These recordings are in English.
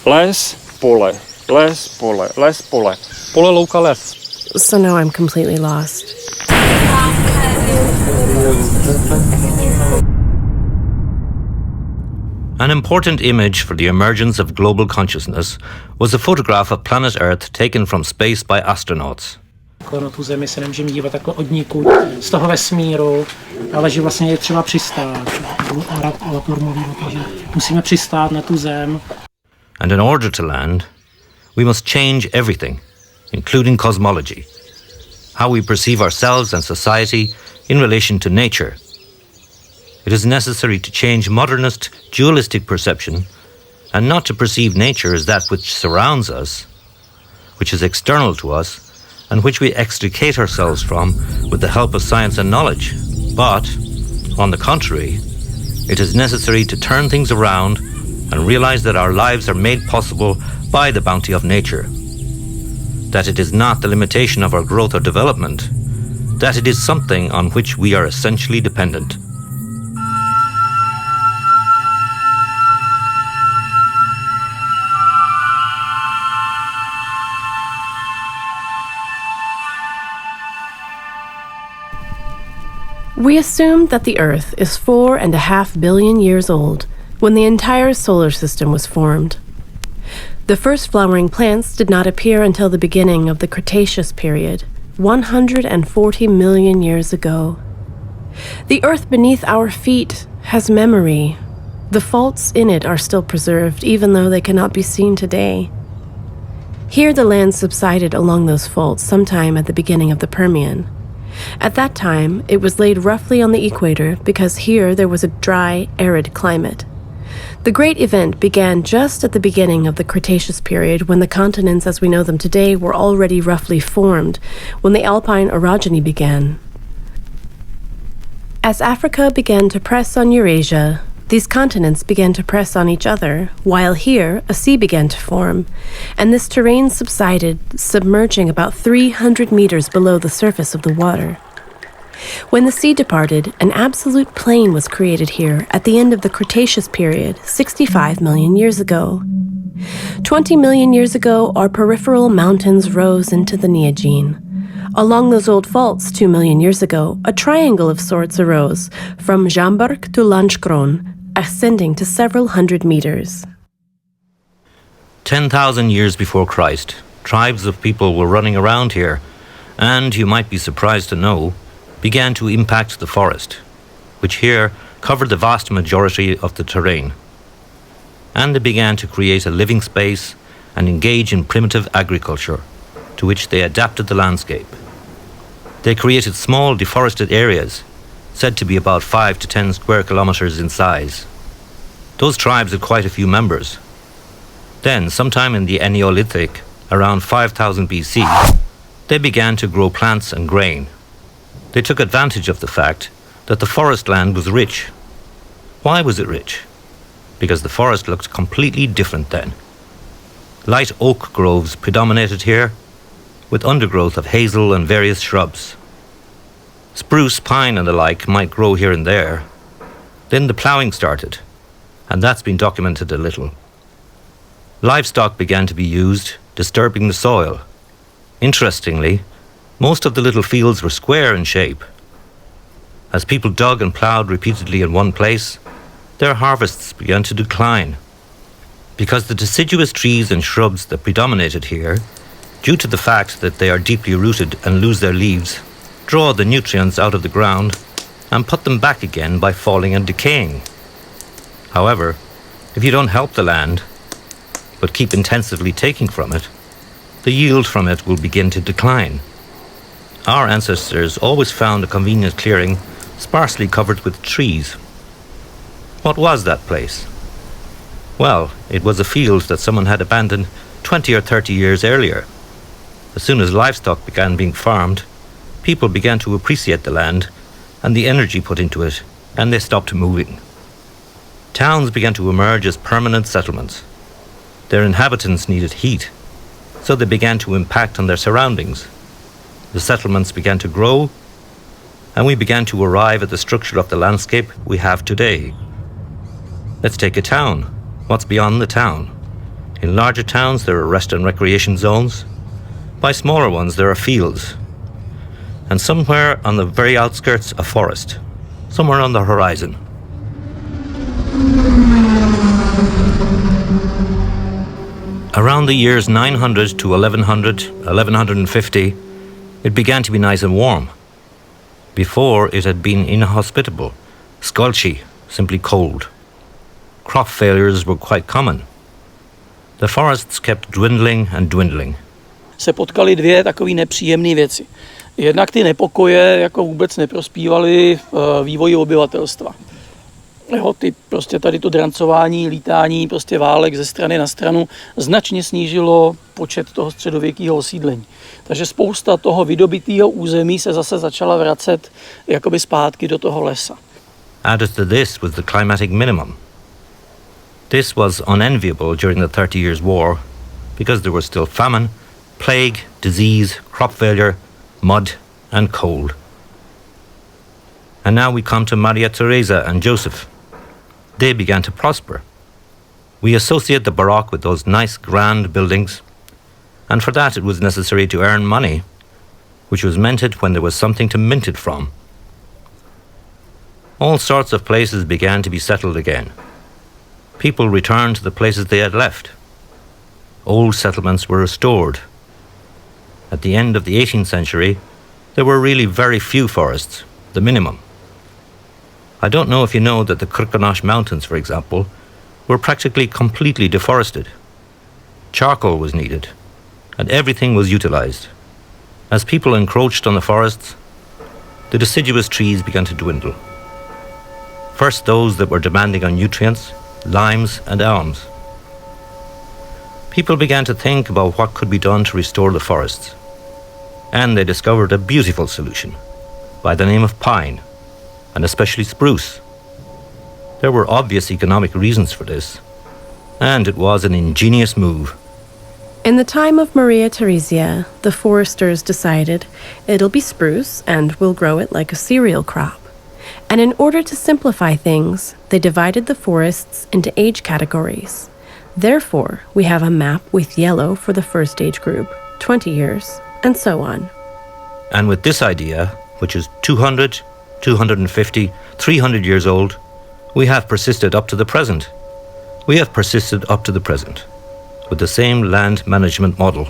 Les, pole, les, pole, les, pole. Pole, louka, les. So now I'm completely lost. An important image for the emergence of global consciousness was a photograph of planet Earth taken from space by astronauts. Na tu zemi se nemůžeme dívat takhle odnikud z toho vesmíru, ale že vlastně je třeba přistát. Autor mluví o tom, že musíme přistát na tu zem. And in order to land, we must change everything, including cosmology, how we perceive ourselves and society in relation to nature. It is necessary to change modernist dualistic perception and not to perceive nature as that which surrounds us, which is external to us, and which we extricate ourselves from with the help of science and knowledge. But, on the contrary, it is necessary to turn things around and realize that our lives are made possible by the bounty of nature, that it is not the limitation of our growth or development, that it is something on which we are essentially dependent. We assumed that the Earth is 4.5 billion years old when the entire solar system was formed. The first flowering plants did not appear until the beginning of the Cretaceous period, 140 million years ago. The Earth beneath our feet has memory. The faults in it are still preserved, even though they cannot be seen today. Here the land subsided along those faults sometime at the beginning of the Permian. At that time, it was laid roughly on the equator because here there was a dry, arid climate. The great event began just at the beginning of the Cretaceous period when the continents as we know them today were already roughly formed, when the alpine orogeny began. As Africa began to press on Eurasia, these continents began to press on each other, while here a sea began to form, and this terrain subsided, submerging about 300 meters below the surface of the water. When the sea departed, an absolute plain was created here at the end of the Cretaceous period, 65 million years ago. 20 million years ago, our peripheral mountains rose into the Neogene. Along those old faults 2 million years ago, a triangle of sorts arose, from Jamberg to Landskron, ascending to several hundred meters. 10,000 years before Christ, tribes of people were running around here, and, you might be surprised to know, began to impact the forest, which here covered the vast majority of the terrain. And they began to create a living space and engage in primitive agriculture, to which they adapted the landscape. They created small deforested areas, said to be about 5 to 10 square kilometers in size. Those tribes had quite a few members. Then, sometime in the Neolithic, around 5000 BC, they began to grow plants and grain. They took advantage of the fact that the forest land was rich. Why was it rich? Because the forest looked completely different then. Light oak groves predominated here, with undergrowth of hazel and various shrubs. Spruce, pine and the like might grow here and there. Then the ploughing started, and that's been documented a little. Livestock began to be used, disturbing the soil. Interestingly, most of the little fields were square in shape. As people dug and ploughed repeatedly in one place, their harvests began to decline. Because the deciduous trees and shrubs that predominated here, due to the fact that they are deeply rooted and lose their leaves, draw the nutrients out of the ground and put them back again by falling and decaying. However, if you don't help the land, but keep intensively taking from it, the yield from it will begin to decline. Our ancestors always found a convenient clearing sparsely covered with trees. What was that place? Well, it was a field that someone had abandoned 20 or 30 years earlier. As soon as livestock began being farmed, people began to appreciate the land and the energy put into it, and they stopped moving. Towns began to emerge as permanent settlements. Their inhabitants needed heat, so they began to impact on their surroundings. The settlements began to grow, and we began to arrive at the structure of the landscape we have today. Let's take a town. What's beyond the town? In larger towns, there are rest and recreation zones. By smaller ones, there are fields. And somewhere on the very outskirts, a forest. Somewhere on the horizon. Around the years 900 to 1100, 1150, it began to be nice and warm. Before, it had been inhospitable, scorchy, simply cold. Crop failures were quite common. The forests kept dwindling and dwindling. Se potkaly dvě takové nepříjemné věci. Jednak ty nepokoje jako vůbec neprospívaly vývoji obyvatelstva. Jo, ty prostě tady to drancování, lítání prostě válek ze strany na stranu značně snížilo počet toho středověkého osídlení. Takže spousta toho vydobytého území se zase začala vracet jakoby zpátky do toho lesa. Added to this was the climatic minimum. This was unenviable during the 30 Years' War because there was still famine, plague, disease, crop failure, mud and cold. And now we come to Maria Theresa and Joseph. They began to prosper. We associate the Baroque with those nice grand buildings, and for that it was necessary to earn money, which was minted when there was something to mint it from. All sorts of places began to be settled again. People returned to the places they had left. Old settlements were restored. At the end of the 18th century, there were really very few forests, the minimum. I don't know if you know that the Orlické Mountains, for example, were practically completely deforested. Charcoal was needed, and everything was utilized. As people encroached on the forests, the deciduous trees began to dwindle. First those that were demanding on nutrients, limes and elms. People began to think about what could be done to restore the forests, and they discovered a beautiful solution by the name of pine, and especially spruce. There were obvious economic reasons for this, and it was an ingenious move. In the time of Maria Theresia, the foresters decided it'll be spruce and we'll grow it like a cereal crop. And in order to simplify things, they divided the forests into age categories. Therefore, we have a map with yellow for the first age group, 20 years, and so on. And with this idea, which is 200, 250, 300 years old, we have persisted up to the present. We have persisted up to the present with the same land management model.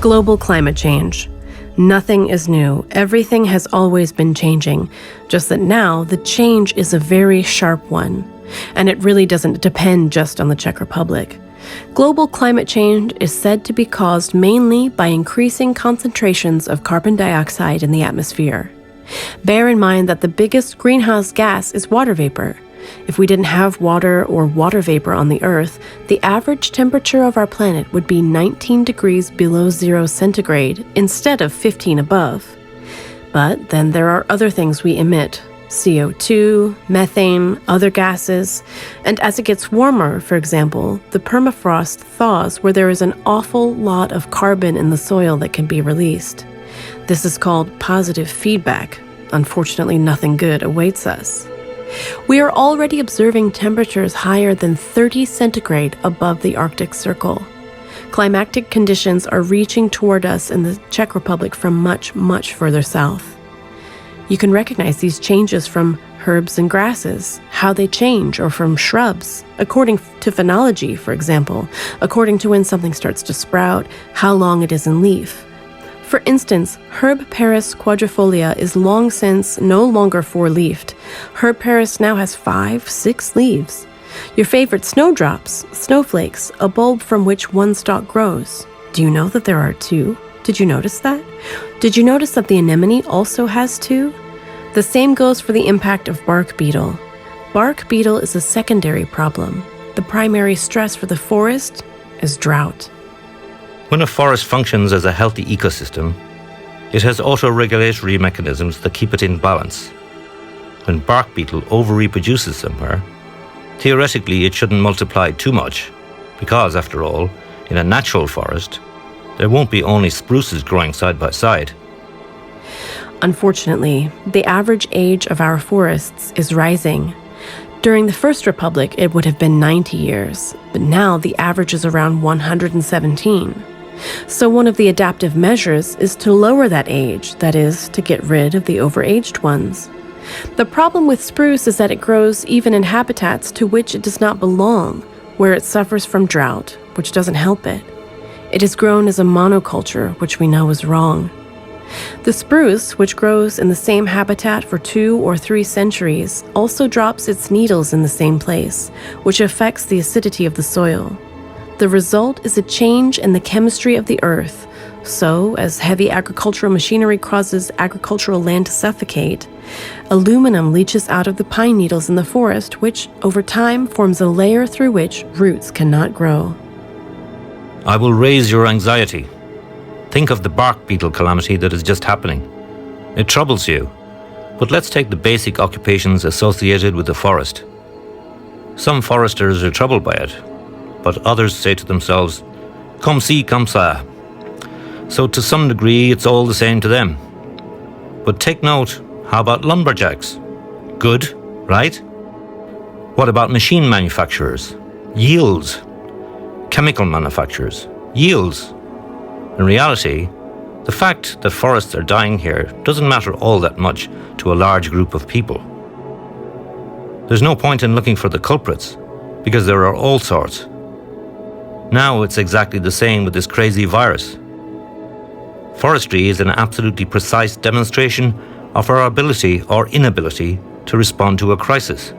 Global climate change. Nothing is new. Everything has always been changing, just that now the change is a very sharp one, and it really doesn't depend just on the Czech Republic. Global climate change is said to be caused mainly by increasing concentrations of carbon dioxide in the atmosphere. Bear in mind that the biggest greenhouse gas is water vapor. If we didn't have water or water vapor on the Earth, the average temperature of our planet would be 19 degrees below 0 centigrade instead of 15 above. But then there are other things we emit: CO2, methane, other gases, and as it gets warmer, for example, the permafrost thaws where there is an awful lot of carbon in the soil that can be released. This is called positive feedback. Unfortunately, nothing good awaits us. We are already observing temperatures higher than 30 centigrade above the Arctic Circle. Climatic conditions are reaching toward us in the Czech Republic from much, much further south. You can recognize these changes from herbs and grasses, how they change, or from shrubs, according to phenology, for example, according to when something starts to sprout, how long it is in leaf. For instance, Herb Paris quadrifolia is long since no longer four-leafed. Herb Paris now has 5, 6 leaves. Your favorite snowdrops, snowflakes, a bulb from which one stalk grows. Do you know that there are 2? Did you notice that? Did you notice that the anemone also has 2? The same goes for the impact of bark beetle. Bark beetle is a secondary problem. The primary stress for the forest is drought. When a forest functions as a healthy ecosystem, it has auto-regulatory mechanisms that keep it in balance. When bark beetle over-reproduces somewhere, theoretically it shouldn't multiply too much, because, after all, in a natural forest, there won't be only spruces growing side by side. Unfortunately, the average age of our forests is rising. During the First Republic, it would have been 90 years, but now the average is around 117. So one of the adaptive measures is to lower that age, that is, to get rid of the overaged ones. The problem with spruce is that it grows even in habitats to which it does not belong, where it suffers from drought, which doesn't help it. It is grown as a monoculture, which we know is wrong. The spruce, which grows in the same habitat for 2 or 3 centuries, also drops its needles in the same place, which affects the acidity of the soil. The result is a change in the chemistry of the earth. So, as heavy agricultural machinery causes agricultural land to suffocate, aluminum leaches out of the pine needles in the forest, which, over time, forms a layer through which roots cannot grow. I will raise your anxiety. Think of the bark beetle calamity that is just happening. It troubles you, but let's take the basic occupations associated with the forest. Some foresters are troubled by it, but others say to themselves, comme ci, comme ça. So to some degree, it's all the same to them. But take note, how about lumberjacks? Good, right? What about machine manufacturers? Yields. Chemical manufacturers? Yields. In reality, the fact that forests are dying here doesn't matter all that much to a large group of people. There's no point in looking for the culprits, because there are all sorts. Now it's exactly the same with this crazy virus. Forestry is an absolutely precise demonstration of our ability or inability to respond to a crisis.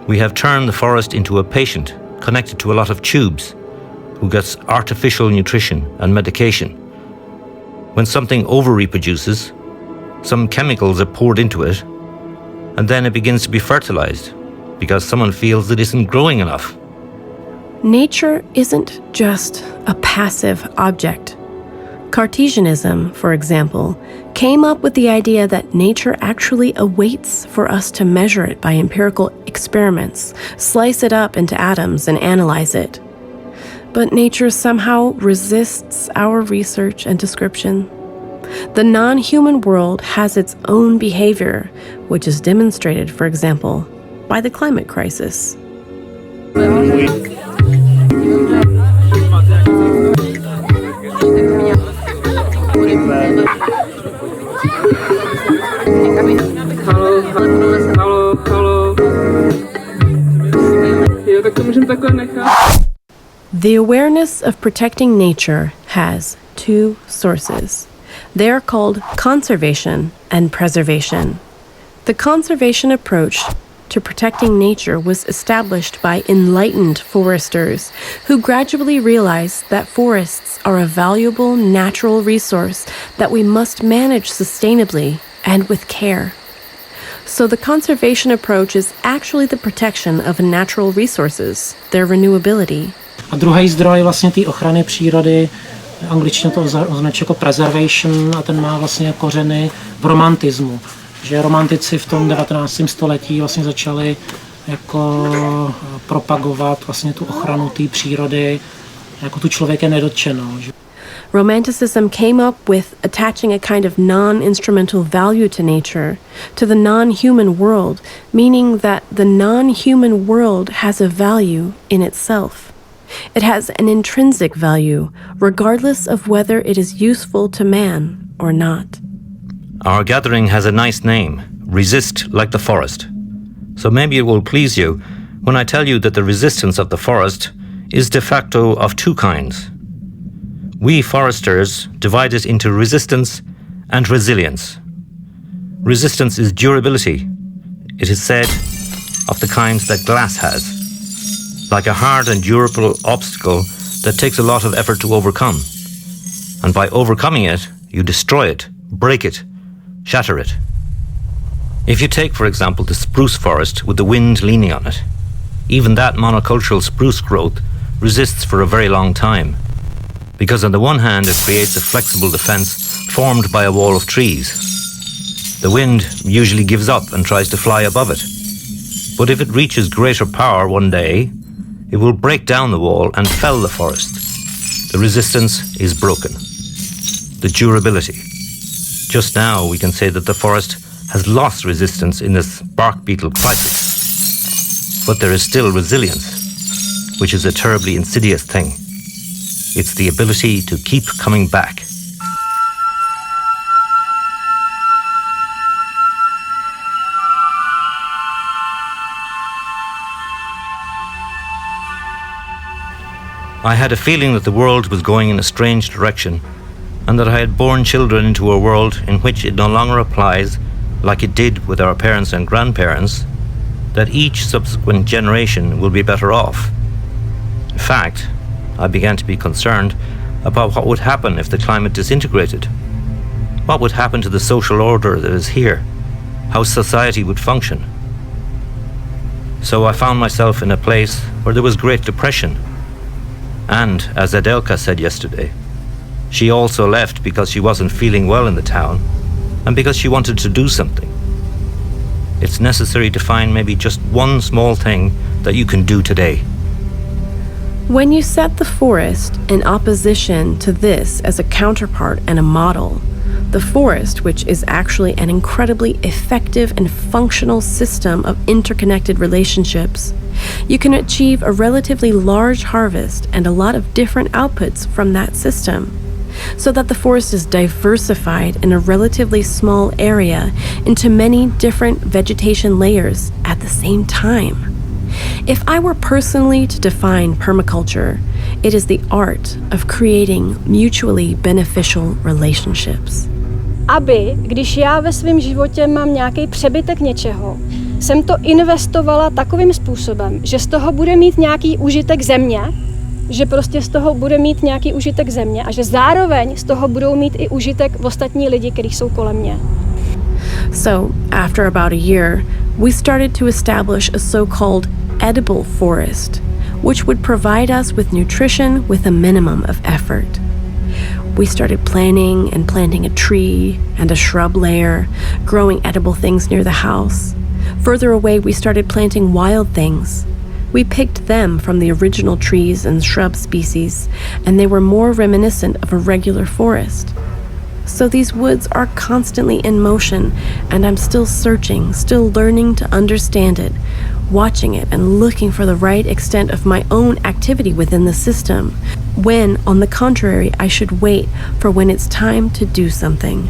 We have turned the forest into a patient connected to a lot of tubes who gets artificial nutrition and medication. When something over-reproduces, some chemicals are poured into it, and then it begins to be fertilized because someone feels it isn't growing enough. Nature isn't just a passive object. Cartesianism, for example, came up with the idea that nature actually awaits for us to measure it by empirical experiments, slice it up into atoms, and analyze it. But nature somehow resists our research and description. The non-human world has its own behavior, which is demonstrated, for example, by the climate crisis. The awareness of protecting nature has 2 sources. They are called conservation and preservation. The conservation approach to protecting nature was established by enlightened foresters who gradually realized that forests are a valuable natural resource that we must manage sustainably and with care. So the conservation approach is actually the protection of natural resources, their renewability. A druhý zdroj vlastně té ochrany přírody, angličtině to označuje jako preservation, a ten má vlastně kořeny v romantismu. Že romantici v tom 19. století vlastně začali jako propagovat vlastně tu ochranu té přírody, jako tu člověk je nedotčenou. Romanticism came up with attaching a kind of non-instrumental value to nature, to the non-human world, meaning that the non-human world has a value in itself. It has an intrinsic value, regardless of whether it is useful to man or not. Our gathering has a nice name, Resist Like the Forest. So maybe it will please you when I tell you that the resistance of the forest is de facto of 2 kinds. We foresters divide it into resistance and resilience. Resistance is durability. It is said of the kinds that glass has, like a hard and durable obstacle that takes a lot of effort to overcome. And by overcoming it, you destroy it, break it, shatter it. If you take, for example, the spruce forest with the wind leaning on it, even that monocultural spruce growth resists for a very long time, because on the one hand it creates a flexible defense formed by a wall of trees. The wind usually gives up and tries to fly above it. But if it reaches greater power one day, it will break down the wall and fell the forest. The resistance is broken. The durability. Just now, we can say that the forest has lost resistance in this bark beetle crisis. But there is still resilience, which is a terribly insidious thing. It's the ability to keep coming back. I had a feeling that the world was going in a strange direction, and that I had born children into a world in which it no longer applies, like it did with our parents and grandparents, that each subsequent generation will be better off. In fact, I began to be concerned about what would happen if the climate disintegrated. What would happen to the social order that is here? How society would function? So I found myself in a place where there was Great Depression. And, as Adelka said yesterday, she also left because she wasn't feeling well in the town and because she wanted to do something. It's necessary to find maybe just one small thing that you can do today. When you set the forest in opposition to this as a counterpart and a model, the forest, which is actually an incredibly effective and functional system of interconnected relationships, you can achieve a relatively large harvest and a lot of different outputs from that system, so that the forest is diversified in a relatively small area into many different vegetation layers at the same time. If I were personally to define permaculture, it is the art of creating mutually beneficial relationships. Aby, když já ve svém životě mám nějaký přebytek něčeho, jsem to investovala takovým způsobem, že z toho bude mít nějaký užitek země, že prostě z toho bude mít nějaký užitek země a že zároveň z toho budou mít i užitek ostatní lidi, kteří jsou kolem mě. So, after about a year, we started to establish a so-called edible forest, which would provide us with nutrition with a minimum of effort. We started planting a tree and a shrub layer, growing edible things near the house. Further away, we started planting wild things. We picked them from the original trees and shrub species, and they were more reminiscent of a regular forest. So these woods are constantly in motion, and I'm still searching, still learning to understand it, watching it and looking for the right extent of my own activity within the system, when, on the contrary, I should wait for when it's time to do something.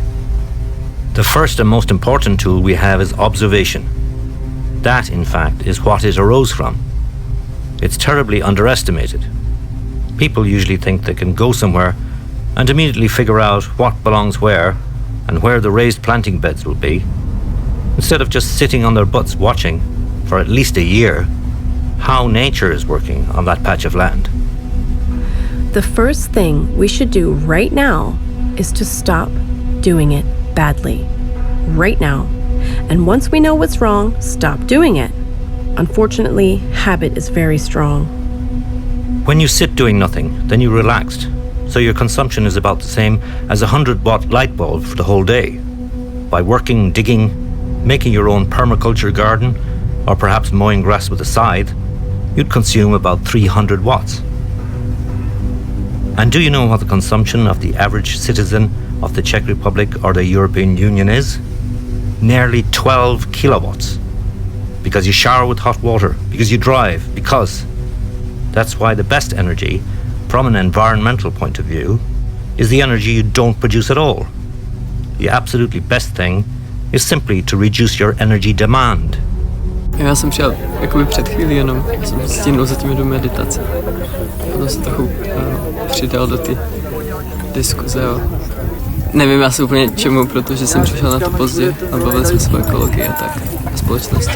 The first and most important tool we have is observation. That, in fact, is what it arose from. It's terribly underestimated. People usually think they can go somewhere and immediately figure out what belongs where and where the raised planting beds will be, instead of just sitting on their butts watching, for at least a year, how nature is working on that patch of land. The first thing we should do right now is to stop doing it badly. Right now. And once we know what's wrong, stop doing it. Unfortunately, habit is very strong. When you sit doing nothing, then you're relaxed, so your consumption is about the same as a 100-watt light bulb for the whole day. By working, digging, making your own permaculture garden, or perhaps mowing grass with a scythe, you'd consume about 300 watts. And do you know what the consumption of the average citizen of the Czech Republic or the European Union is? Nearly 12 kilowatts. Because you shower with hot water, because you drive, because. That's why the best energy, from an environmental point of view, is the energy you don't produce at all. The absolutely best thing is simply to reduce your energy demand. Já jsem přijel jakoby před chvílí jenom, jsem stihnul zatím do meditace. Potom se trochu přidal do ty diskuze. Nevím asi úplně čemu, protože jsem přišel na to pozdě a bavili jsme se o ekologii a tak, o společnosti.